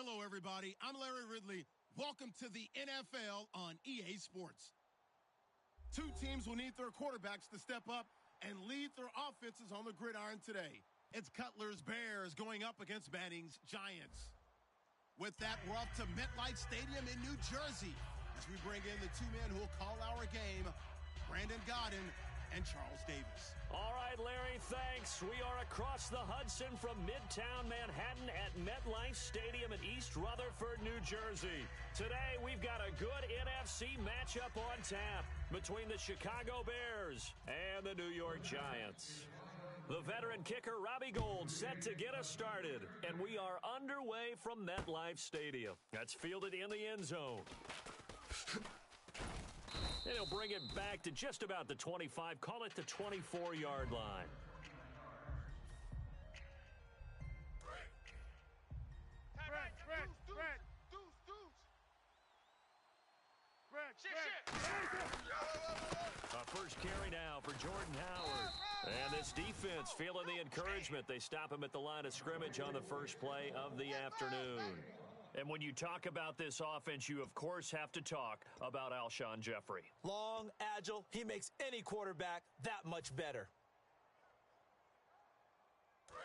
Hello, everybody. I'm Larry Ridley. Welcome to the NFL on EA Sports. Two teams will need their quarterbacks to step up and lead their offenses on the gridiron today. It's Cutler's Bears going up against Manning's Giants. With that, we're off to MetLife Stadium in New Jersey as we bring in the two men who will call our game, Brandon Godden and Charles Davis. All right, Larry, thanks. We are across the Hudson from Midtown Manhattan at MetLife Stadium in East Rutherford, New Jersey. Today, we've got a good NFC matchup on tap between the Chicago Bears and the New York Giants. The veteran kicker, Robbie Gould, set to get us started, and we are underway from MetLife Stadium. That's fielded in the end zone. And he'll bring it back to just about the 25, call it the 24-yard line. A first carry now for Jordan Howard. And this defense feeling the encouragement. They stop him at the line of scrimmage on the first play of the afternoon. And when you talk about this offense, you, of course, have to talk about Alshon Jeffrey. Long, agile, he makes any quarterback that much better.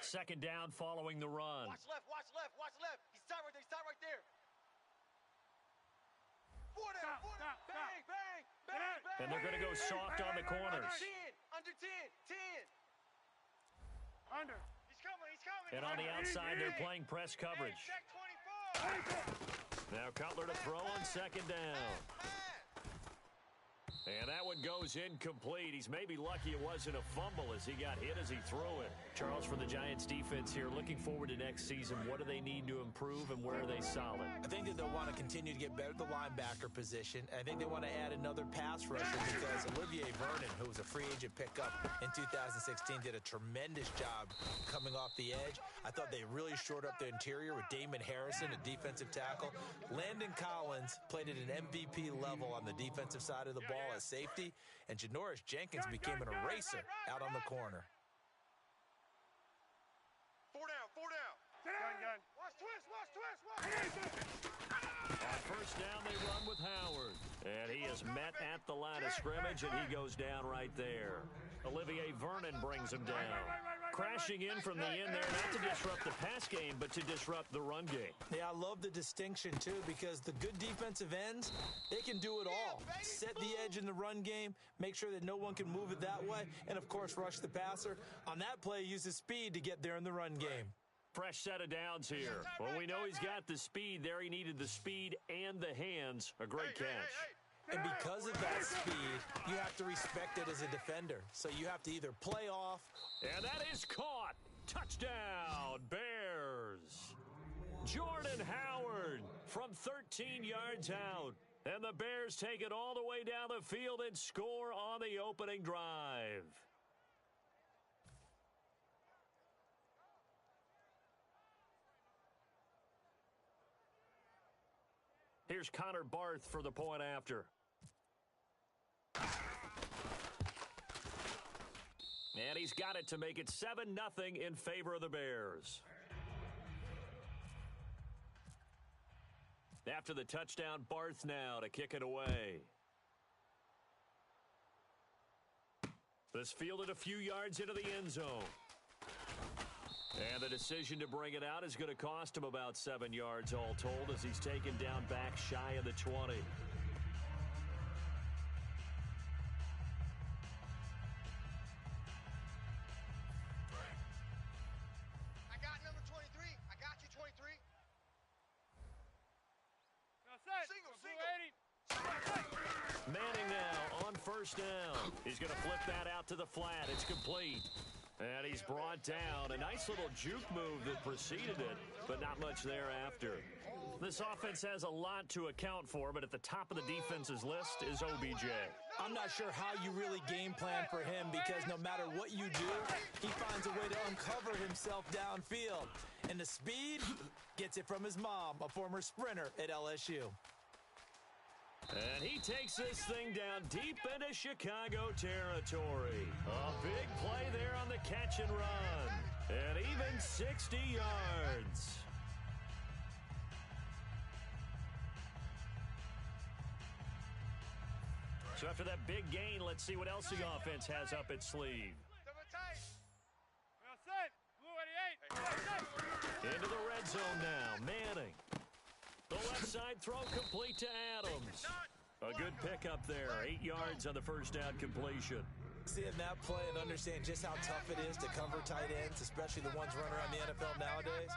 Second down following the run. Watch left, watch left, watch left. He's stopped right there, he's stopped right there. Four down, bang, bang, bang, bang. And they're going to go soft on the corners. Under 10. Under. He's coming. And on the outside, they're playing press coverage. Check 24. Now Cutler to throw on second down. And that one goes incomplete. He's maybe lucky it wasn't a fumble as he got hit as he threw it. Charles, for the Giants defense here, looking forward to next season, what do they need to improve and where are they solid? I think that they'll want to continue to get better at the linebacker position. I think they want to add another pass rusher because Olivier Vernon, who was a free agent pickup in 2016, did a tremendous job coming off the edge. I thought they really shored up the interior with Damon Harrison, a defensive tackle. Landon Collins played at an MVP level on the defensive side of the ball as safety, and Janoris Jenkins became an eraser out on the corner. Four down. Gun. Watch twist. On first down, they run with Howard. And he is met at the line of scrimmage, and he goes down right there. Olivier Vernon brings him down. Crashing in from the end there, not to disrupt the pass game, but to disrupt the run game. Yeah, I love the distinction, too, because the good defensive ends, they can do it all. Set the edge in the run game, make sure that no one can move it that way, and, of course, rush the passer. On that play, use his speed to get there in the run game. Fresh set of downs here. Well, we know he's got the speed there. He needed the speed and the hands. A great catch. And because of that speed, you have to respect it as a defender. So you have to either play off. And that is caught. Touchdown, Bears. Jordan Howard from 13 yards out. And the Bears take it all the way down the field and score on the opening drive. Here's Connor Barth for the point after. And he's got it to make it 7-0 in favor of the Bears. After the touchdown, Barth now to kick it away. This fielded a few yards into the end zone. And the decision to bring it out is going to cost him about 7 yards all told as he's taken down back shy of the 20. I got number 23. I got you, 23. Single. Manning now on first down. He's going to flip that out to the flat. It's complete. And he's brought down. A nice little juke move that preceded it, but not much thereafter. This offense has a lot to account for, but at the top of the defense's list is OBJ. I'm not sure how you really game plan for him because no matter what you do, he finds a way to uncover himself downfield. And the speed gets it from his mom, a former sprinter at LSU. And he takes this thing down deep into Chicago territory. A big play there on the catch and run. And even 60 yards. So after that big gain, let's see what else the offense has up its sleeve. Into the red zone now. Manning. The left side throw complete to Adams. A good pickup there. 8 yards on the first down completion. Seeing that play and understand just how tough it is to cover tight ends, especially the ones running around the NFL nowadays,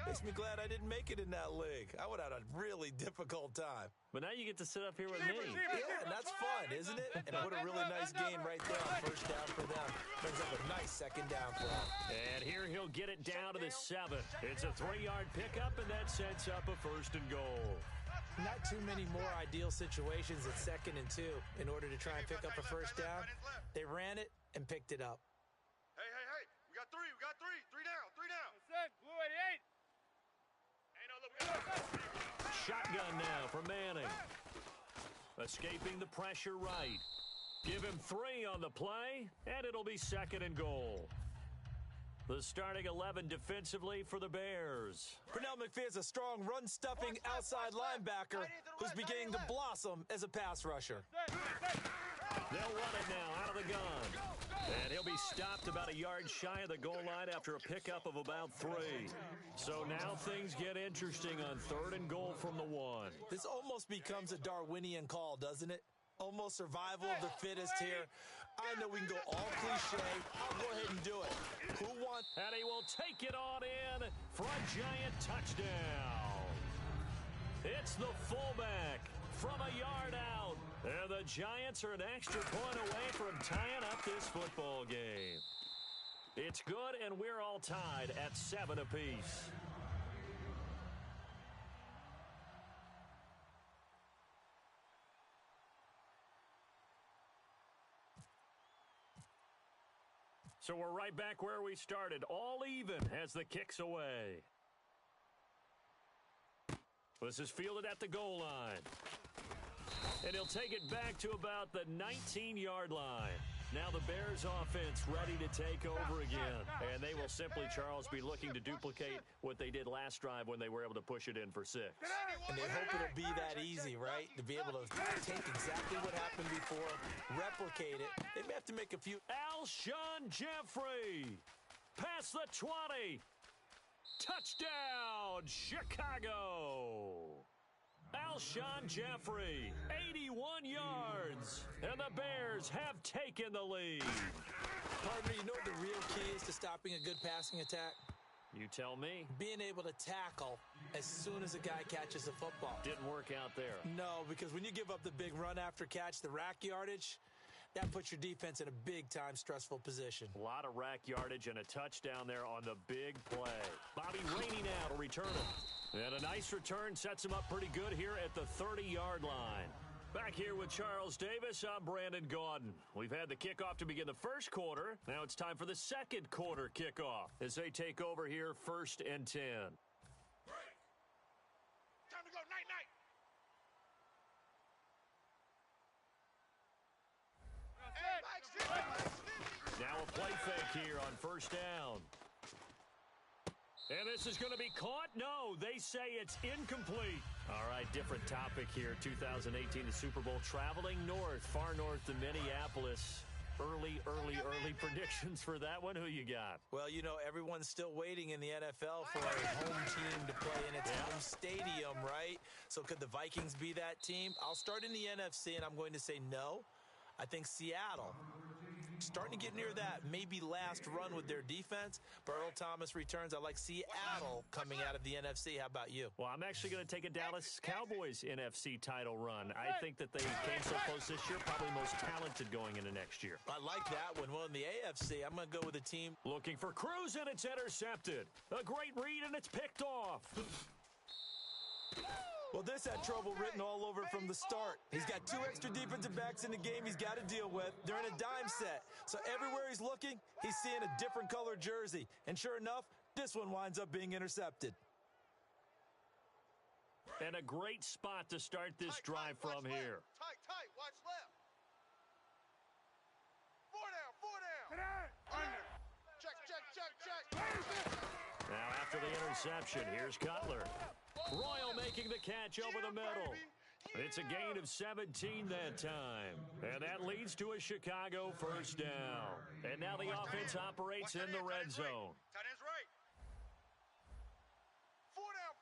makes me glad I didn't make it in that league. I would have had a really difficult time. But now you get to sit up here with me. Yeah, and that's fun, isn't it? And what a really nice game right there on first down for them. Brings up a nice second down for them. And here he'll get it down to the 7. It's a 3-yard pickup, and that sets up a 1st and goal. Not too many more ideal situations at 2nd and 2 in order to try and pick up a first down. They ran it and picked it up. Hey. We got 3. 3 down. Blue 88. Shotgun now for Manning. Escaping the pressure right. Give him 3 on the play, and it'll be 2nd and goal. The starting 11 defensively for the Bears. Pernell McPhee is a strong run-stuffing outside linebacker who's beginning to blossom as a pass rusher. They'll run it now out of the gun. And he'll be stopped about a yard shy of the goal line after a pickup of about 3. So now things get interesting on 3rd and goal from the 1. This almost becomes a Darwinian call, doesn't it? Almost survival of the fittest here. I know we can go all cliche. I'll go ahead and do it. Who wants? And he will take it on in for a giant touchdown. It's the fullback from a yard out. And the Giants are an extra point away from tying up this football game. It's good, and we're all tied at 7 apiece. So we're right back where we started, all even as the kick's away. This is fielded at the goal line. And he'll take it back to about the 19-yard line. Now the Bears offense ready to take over again. And they will simply, Charles, be looking to duplicate what they did last drive when they were able to push it in for 6. And they hope it'll be that easy, right? To be able to take exactly what happened before, replicate it. They may have to make a few. Alshon Jeffrey, past the 20. Touchdown, Chicago. Alshon Jeffrey, 81 yards, and the Bears have taken the lead. Partner, you know what the real key is to stopping a good passing attack? You tell me. Being able to tackle as soon as a guy catches the football. Didn't work out there. No, because when you give up the big run after catch, the rack yardage, that puts your defense in a big-time stressful position. A lot of rack yardage and a touchdown there on the big play. Bobby Rainey now to return it. And a nice return sets him up pretty good here at the 30-yard line. Back here with Charles Davis, I'm Brandon Gaudin. We've had the kickoff to begin the first quarter. Now it's time for the second quarter kickoff as they take over here 1st and 10. Time to go. Night. Now a play fake here on 1st down. And this is going to be caught? No, they say it's incomplete. All right, different topic here. 2018, the Super Bowl, traveling north, far north to Minneapolis. Early predictions for that one. Who you got? Well, you know, everyone's still waiting in the NFL for a home team to play in its home stadium, right? So could the Vikings be that team? I'll start in the NFC, and I'm going to say no. I think Seattle, starting to get near that maybe last run with their defense. But Earl Thomas returns. I like Seattle coming out of the NFC. How about you? Well, I'm actually going to take a Dallas Cowboys NFC title run. I think that they came so close this year, probably most talented going into next year. I like that one. Well, in the AFC, I'm going to go with a team. Looking for Cruz, and it's intercepted. A great read, and it's picked off. Well, this had trouble written all over from the start. He's got 2 extra defensive backs in the game he's got to deal with. They're in a dime set. So everywhere he's looking, he's seeing a different color jersey. And sure enough, this one winds up being intercepted. And a great spot to start this drive from here. Tight. Watch left. 4 down. Under. Check. Now after the interception, here's Cutler. Royal making the catch over the middle. It's a gain of 17 that time. And that leads to a Chicago first down. And now the offense operates in the red zone. Tight end's right. Four down.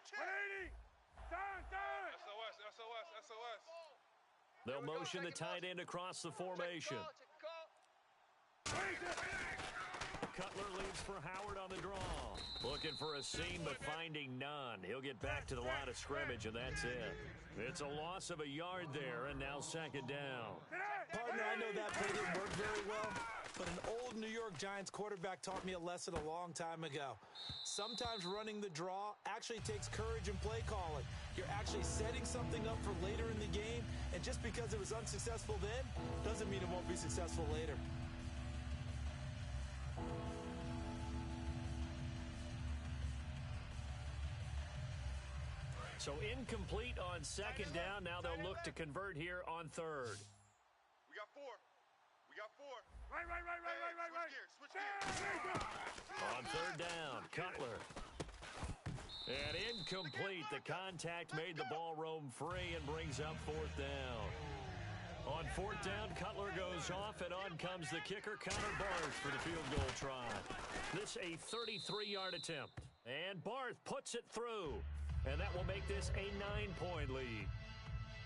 Check. 180. Down. SOS. They'll motion the tight end across the formation. Cutler leads for Howard on the draw. Looking for a seam, but finding none. He'll get back to the line of scrimmage, and that's it. It's a loss of a yard there, and now second down. Partner, I know that play didn't work very well, but an old New York Giants quarterback taught me a lesson a long time ago. Sometimes running the draw actually takes courage in play calling. You're actually setting something up for later in the game, and just because it was unsuccessful then doesn't mean it won't be successful later. So incomplete on second down. Now they'll look to convert here on third. We got four. Right. Switch gears. On third down, Cutler. And incomplete. The contact made the ball roam free and brings up fourth down. On fourth down, Cutler goes off, and on comes the kicker, Connor Barth, for the field goal try. This a 33-yard attempt. And Barth puts it through. And that will make this a 9-point lead.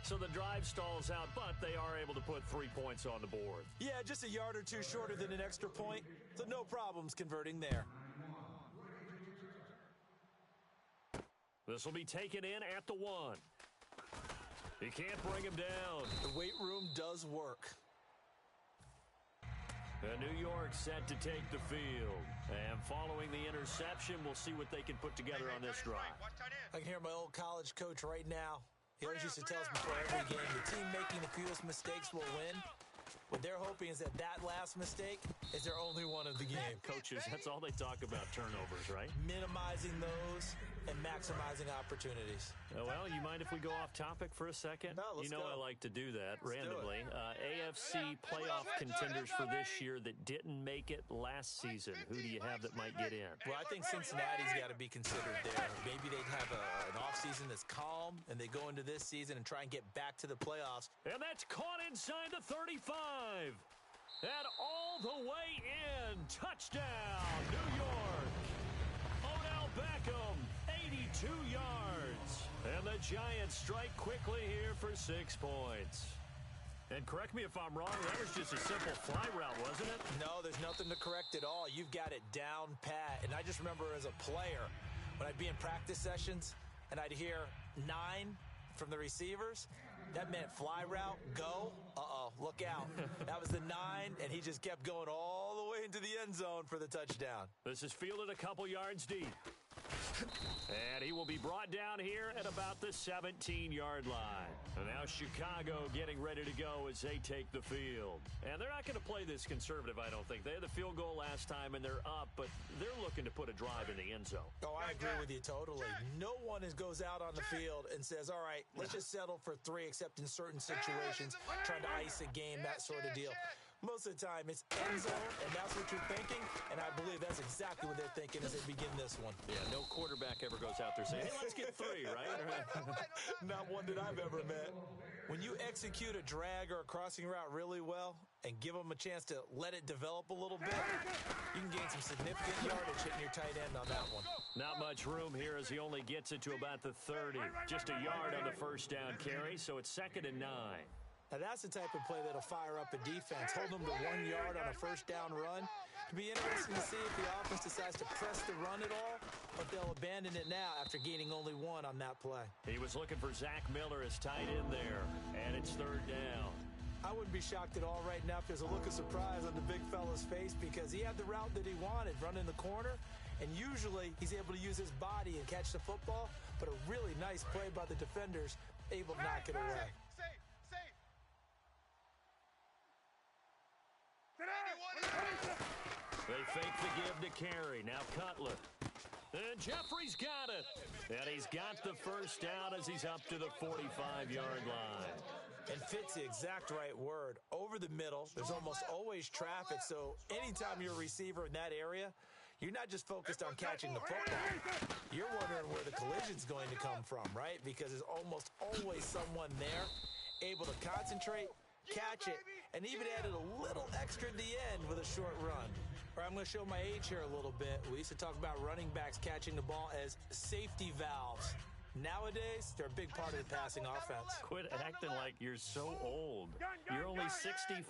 So the drive stalls out, but they are able to put 3 points on the board. Yeah, just a yard or two shorter than an extra point, so no problems converting there. This will be taken in at the 1. He can't bring him down. The weight room does work. And New York set to take the field. And following the interception, we'll see what they can put together on this drive. I can hear my old college coach right now. He always used to tell us before every game, the team making the fewest mistakes will win. What they're hoping is that last mistake is their only one of the game. Coaches, that's all they talk about, turnovers, right? Minimizing those and maximizing opportunities. Well, you mind if we go off topic for a second? No, let's go. I like to do that Let's randomly. AFC playoff contenders for this year that didn't make it last season. Who do you have that might get in? Well, I think Cincinnati's got to be considered there. Maybe they'd have an offseason that's calm, and they go into this season and try and get back to the playoffs. And that's caught inside the 35. And all the way in. Touchdown, New York. Odell Beckham, 82 yards. And the Giants strike quickly here for 6 points. And correct me if I'm wrong, that was just a simple fly route, wasn't it? No, there's nothing to correct at all. You've got it down pat. And I just remember as a player, when I'd be in practice sessions and I'd hear 9 from the receivers, that meant fly route, go, look out. That was the 9, and he just kept going all the way into the end zone for the touchdown. This is fielded a couple yards deep. And he will be brought down here at about the 17-yard line. And now Chicago getting ready to go as they take the field. And they're not going to play this conservative, I don't think. They had the field goal last time, and they're up, but they're looking to put a drive in the end zone. Oh, I agree with you totally. No one goes out on the field and says, all right, let's just settle for 3, except in certain situations, trying to ice a game, that sort of deal. Most of the time, it's end zone, and that's what you're thinking, and I believe that's exactly what they're thinking as they begin this one. Yeah, no quarterback ever goes out there saying, hey, let's get 3, right? Not one that I've ever met. When you execute a drag or a crossing route really well and give them a chance to let it develop a little bit, you can gain some significant yardage hitting your tight end on that one. Not much room here as he only gets it to about the 30. Just a yard on the first down carry, so it's 2nd and 9. Now, that's the type of play that'll fire up a defense. Hold them to 1 yard on a first down run. It'll be interesting to see if the offense decides to press the run at all, or if they'll abandon it now after gaining only 1 on that play. He was looking for Zach Miller as tight end there, and it's 3rd down. I wouldn't be shocked at all right now if there's a look of surprise on the big fella's face, because he had the route that he wanted, running the corner, and usually he's able to use his body and catch the football, but a really nice play by the defenders, able to knock it away. They fake the give to Carey. Now Cutler. And Jeffrey's got it. And he's got the first down as he's up to the 45-yard line. And fits the exact right word. Over the middle, there's almost always traffic, so anytime you're a receiver in that area, you're not just focused on catching the football. You're wondering where the collision's going to come from, right? Because there's almost always someone there able to concentrate, catch it, and even added a little extra at the end with a short run. Or I'm going to show my age here a little bit. We used to talk about running backs catching the ball as safety valves. Nowadays, they're a big part of the passing offense. Quit acting like you're so old. You're only 65.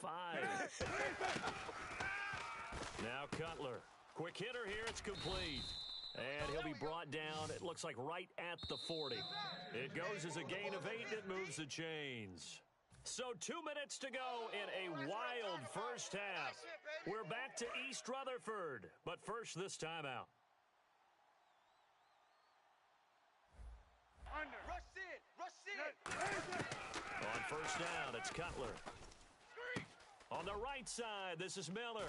Now Cutler. Quick hitter here. It's complete. And he'll be brought down, it looks like right at the 40. It goes as a gain of 8, and it moves the chains. So 2 minutes to go in a wild first half. We're back to East Rutherford, but first this timeout. Rush in. On first down, it's Cutler. On the right side, this is Miller.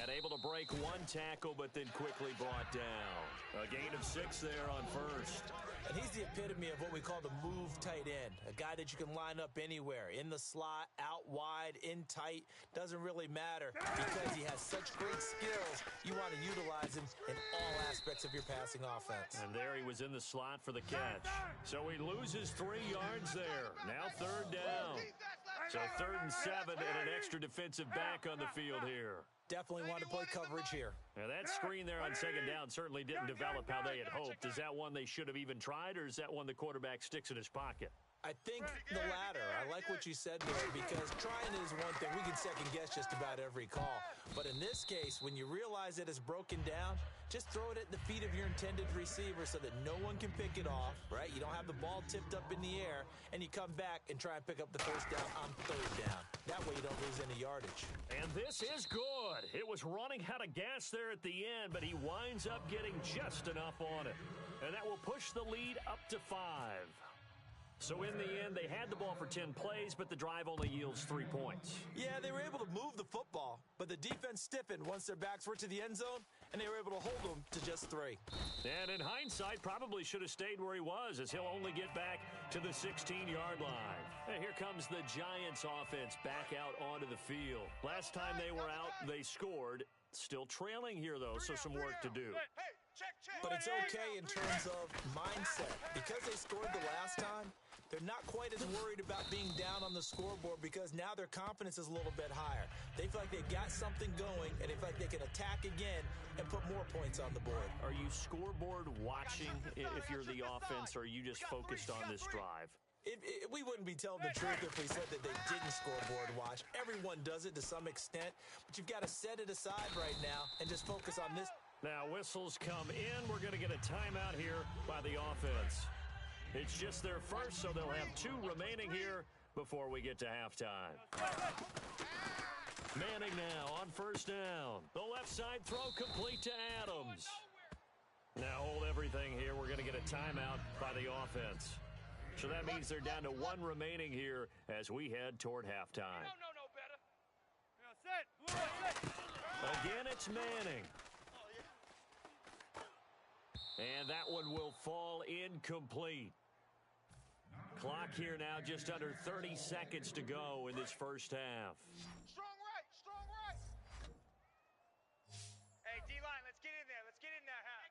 And able to break one tackle, but then quickly brought down. A gain of 6 there on first. And he's the epitome of what we call the move tight end. A guy that you can line up anywhere. In the slot, out wide, in tight. Doesn't really matter because he has such great skills. You want to utilize him in all aspects of your passing offense. And there he was in the slot for the catch. So he loses 3 yards there. Now third down. So 3rd and 7 and an extra defensive back on the field here. Definitely want to play coverage here. Now that screen there on second down certainly didn't develop how they had hoped. Is that one they should have even tried, or is that one the quarterback sticks in his pocket? I think the latter. I like what you said there because trying is one thing. We can second guess just about every call. But in this case, when you realize that it's broken down, just throw it at the feet of your intended receiver so that no one can pick it off, right? You don't have the ball tipped up in the air, and you come back and try and pick up the first down on third down. That way you don't lose any yardage. And this is good. It was running out of gas there at the end, but he winds up getting just enough on it. And that will push the lead up to 5. So in the end, they had the ball for 10 plays, but the drive only yields 3 points. Yeah, they were able to move the football, but the defense stiffened once their backs were to the end zone, and they were able to hold them to just 3. And in hindsight, probably should have stayed where he was, as he'll only get back to the 16-yard line. And here comes the Giants offense back out onto the field. Last time they were out, they scored. Still trailing here, though, so some work to do. But it's okay in terms of mindset. Because they scored the last time, they're not quite as worried about being down on the scoreboard because now their confidence is a little bit higher. They feel like they've got something going, and they feel like they can attack again and put more points on the board. Are you scoreboard watching if you're the offense, or are you just focused on this drive? We wouldn't be telling the truth if we said that they didn't scoreboard watch. Everyone does it to some extent, but you've got to set it aside right now and just focus on this. Now whistles come in. We're going to get a timeout here by the offense. It's just their first, so they'll have 2 remaining here before we get to halftime. Manning now on first down. The left side throw complete to Adams. Now hold everything here. We're going to get a timeout by the offense. So that means they're down to 1 remaining here as we head toward halftime. Again, it's Manning. And that one will fall incomplete. Clock here now, just under 30 seconds to go in this first half. Strong right, strong right. Hey, D-line, let's get in there. Let's get in there, huh?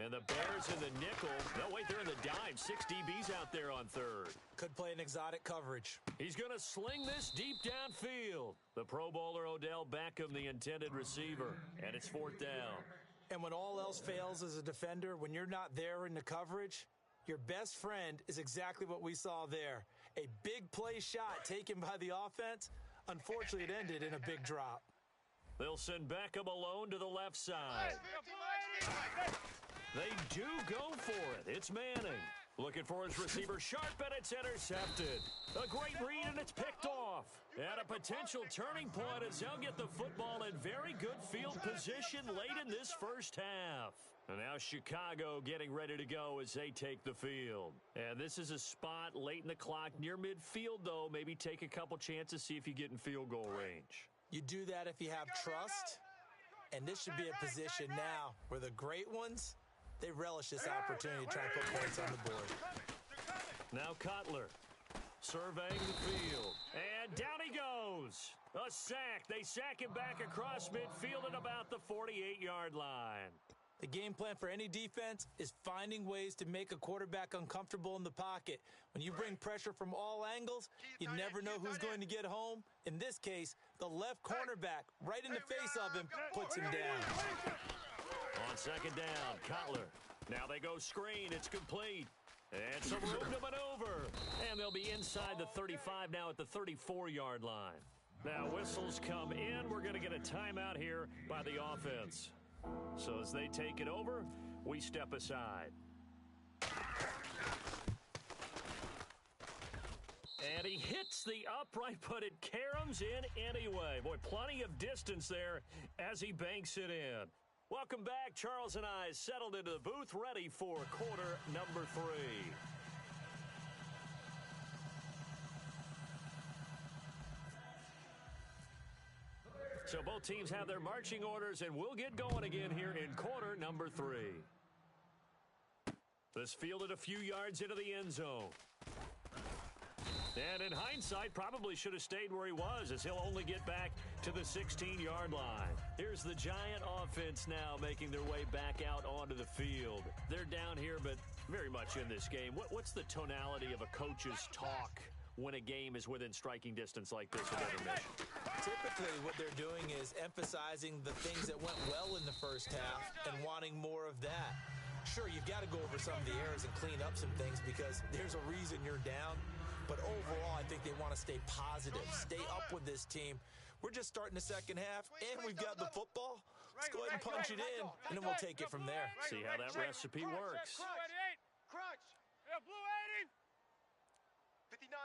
And the Bears in the nickel. No, wait, they're in the dime. 6 DBs out there on third. Could play an exotic coverage. He's going to sling this deep downfield. The Pro Bowler Odell Beckham, the intended receiver. And it's 4th down. And when all else fails as a defender, when you're not there in the coverage, your best friend is exactly what we saw there. A big play shot taken by the offense. Unfortunately, it ended in a big drop. They'll send Beckham alone to the left side. They do go for it. It's Manning. Looking for his receiver, sharp, and it's intercepted. A great read, and it's picked off. And a potential turning point as they'll get the football in very good field position late in this first half. And now Chicago getting ready to go as they take the field. And this is a spot late in the clock near midfield, though. Maybe take a couple chances, see if you get in field goal range. You do that if you have trust. And this should be a position now where the great ones, they relish this opportunity to try and put points on the board. Now Cutler. surveying the field. And down he goes. A sack. They sack him back across midfield at about the 48-yard line. The game plan for any defense is finding ways to make a quarterback uncomfortable in the pocket. When you bring pressure from all angles, you never know who's going to get home. In this case, the left cornerback, right in the face of him, puts him down. On second down, Cutler. Now they go screen. It's complete. And some room to maneuver. And they'll be inside the 35 now at the 34-yard line. Now whistles come in. We're going to get a timeout here by the offense. So as they take it over, we step aside. And he hits the upright, but it caroms in anyway. Boy, plenty of distance there as he banks it in. Welcome back. Charles and I settled into the booth, ready for quarter number 3. So both teams have their marching orders, and we'll get going again here in quarter number 3. This fielded a few yards into the end zone. And in hindsight, probably should have stayed where he was, as he'll only get back to the 16-yard line. Here's the Giant offense now making their way back out onto the field. They're down here, but very much in this game. What's the tonality of a coach's talk when a game is within striking distance like this at intermission? Typically, what they're doing is emphasizing the things that went well in the first half and wanting more of that. Sure, you've got to go over some of the errors and clean up some things because there's a reason you're down. But overall, I think they want to stay positive, stay up with this team. We're just starting the second half, and we've got the football. Let's go ahead and punch it in, and then we'll take it from there. See how that recipe works. Crunch. Yeah, blue 80. 59.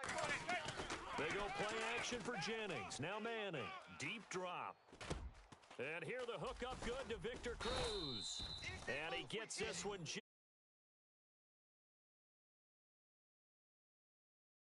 They go play action for Jennings. Now Manning. Deep drop. And here the hook up good to Victor Cruz. And he gets this one just